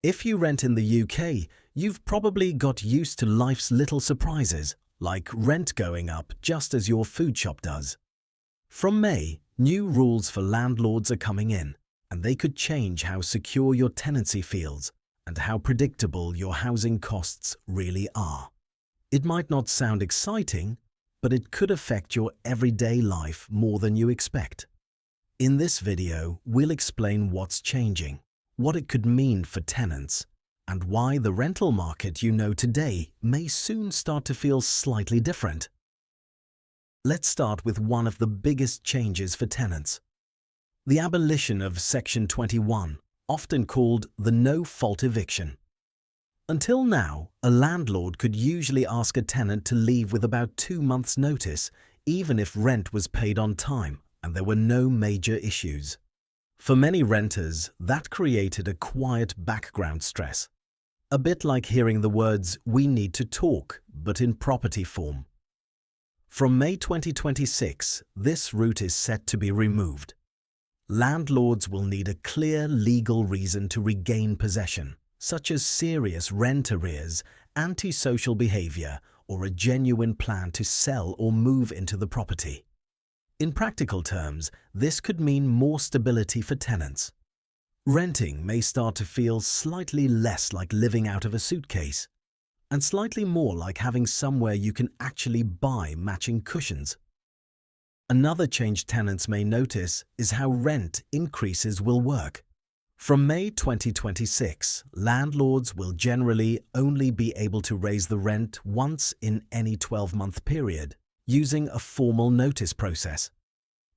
If you rent in the UK, you've probably got used to life's little surprises, like rent going up just as your food shop does. From May, new rules for landlords are coming in, and they could change how secure your tenancy feels and how predictable your housing costs really are. It might not sound exciting, but it could affect your everyday life more than you expect. In this video, we'll explain what's changing, what it could mean for tenants, and why the rental market you know today may soon start to feel slightly different. Let's start with one of the biggest changes for tenants: the abolition of Section 21, often called the no-fault eviction. Until now, a landlord could usually ask a tenant to leave with about 2 months' notice, even if rent was paid on time and there were no major issues. For many renters, that created a quiet background stress, a bit like hearing the words "we need to talk," but in property form. From May 2026, this route is set to be removed. Landlords will need a clear legal reason to regain possession, such as serious rent arrears, antisocial behavior, or a genuine plan to sell or move into the property. In practical terms, this could mean more stability for tenants. Renting may start to feel slightly less like living out of a suitcase, and slightly more like having somewhere you can actually buy matching cushions. Another change tenants may notice is how rent increases will work. From May 2026, landlords will generally only be able to raise the rent once in any 12-month period, using a formal notice process.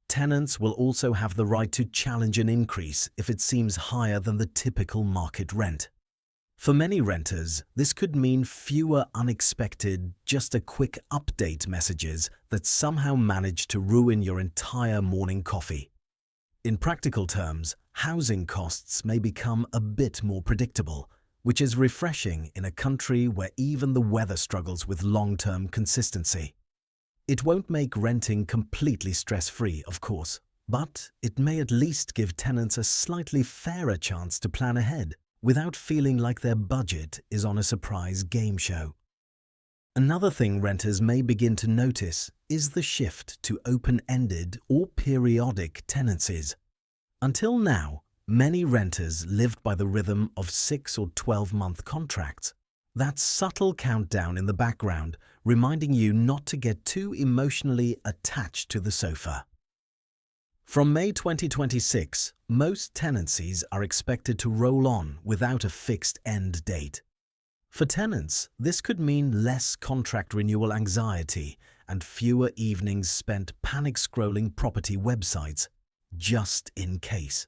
Tenants will also have the right to challenge an increase if it seems higher than the typical market rent. For many renters, this could mean fewer unexpected, just a quick update messages that somehow manage to ruin your entire morning coffee. In practical terms, housing costs may become a bit more predictable, which is refreshing in a country where even the weather struggles with long-term consistency. It won't make renting completely stress-free, of course, but it may at least give tenants a slightly fairer chance to plan ahead without feeling like their budget is on a surprise game show. Another thing renters may begin to notice is the shift to open-ended or periodic tenancies. Until now, many renters lived by the rhythm of 6 or 12-month contracts. That subtle countdown in the background, reminding you not to get too emotionally attached to the sofa. From May 2026, most tenancies are expected to roll on without a fixed end date. For tenants, this could mean less contract renewal anxiety and fewer evenings spent panic-scrolling property websites, just in case.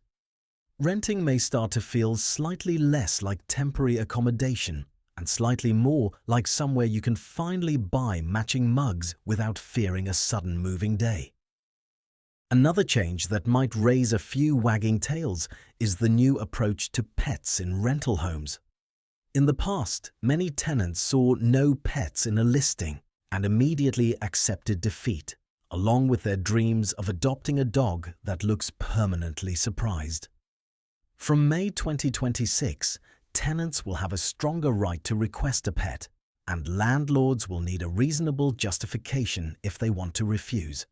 Renting may start to feel slightly less like temporary accommodation and slightly more like somewhere you can finally buy matching mugs without fearing a sudden moving day. Another change that might raise a few wagging tails is the new approach to pets in rental homes. In the past, many tenants saw no pets in a listing and immediately accepted defeat, along with their dreams of adopting a dog that looks permanently surprised. From May 2026, tenants will have a stronger right to request a pet, and landlords will need a reasonable justification if they want to refuse.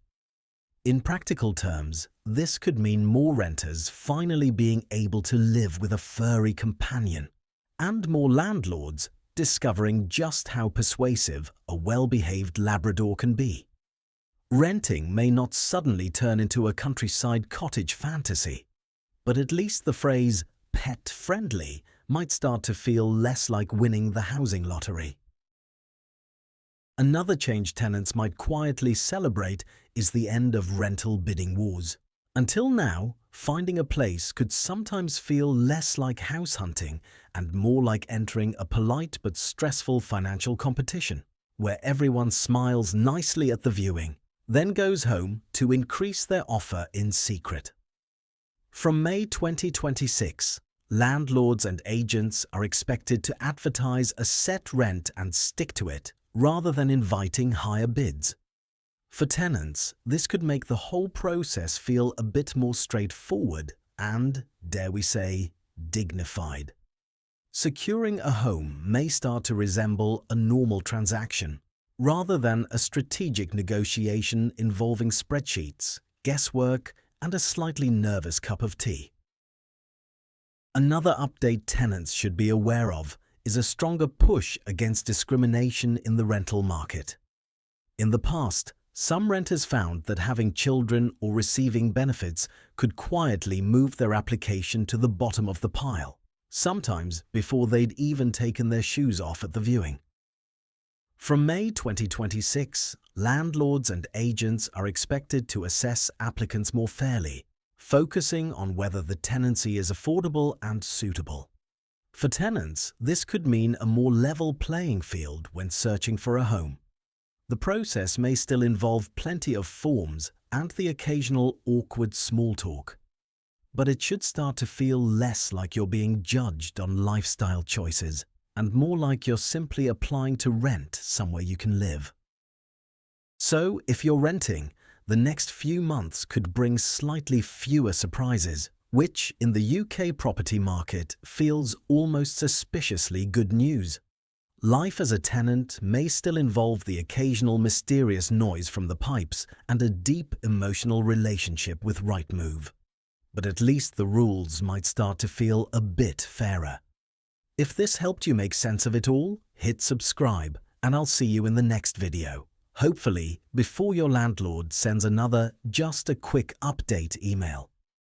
In practical terms, this could mean more renters finally being able to live with a furry companion, and more landlords discovering just how persuasive a well-behaved Labrador can be. Renting may not suddenly turn into a countryside cottage fantasy, but at least the phrase "pet-friendly" might start to feel less like winning the housing lottery. Another change tenants might quietly celebrate is the end of rental bidding wars. Until now, finding a place could sometimes feel less like house hunting and more like entering a polite but stressful financial competition, where everyone smiles nicely at the viewing, then goes home to increase their offer in secret. From May 2026, landlords and agents are expected to advertise a set rent and stick to it, rather than inviting higher bids. For tenants, this could make the whole process feel a bit more straightforward and, dare we say, dignified. Securing a home may start to resemble a normal transaction, rather than a strategic negotiation involving spreadsheets, guesswork, and a slightly nervous cup of tea. Another update tenants should be aware of is a stronger push against discrimination in the rental market. In the past, some renters found that having children or receiving benefits could quietly move their application to the bottom of the pile, sometimes before they'd even taken their shoes off at the viewing. From May 2026, landlords and agents are expected to assess applicants more fairly, focusing on whether the tenancy is affordable and suitable. For tenants, this could mean a more level playing field when searching for a home. The process may still involve plenty of forms and the occasional awkward small talk, but it should start to feel less like you're being judged on lifestyle choices and more like you're simply applying to rent somewhere you can live. So, if you're renting, the next few months could bring slightly fewer surprises, which in the UK property market feels almost suspiciously good news. Life as a tenant may still involve the occasional mysterious noise from the pipes and a deep emotional relationship with Rightmove. But at least the rules might start to feel a bit fairer. If this helped you make sense of it all, hit subscribe and I'll see you in the next video. Hopefully, before your landlord sends another just a quick update email.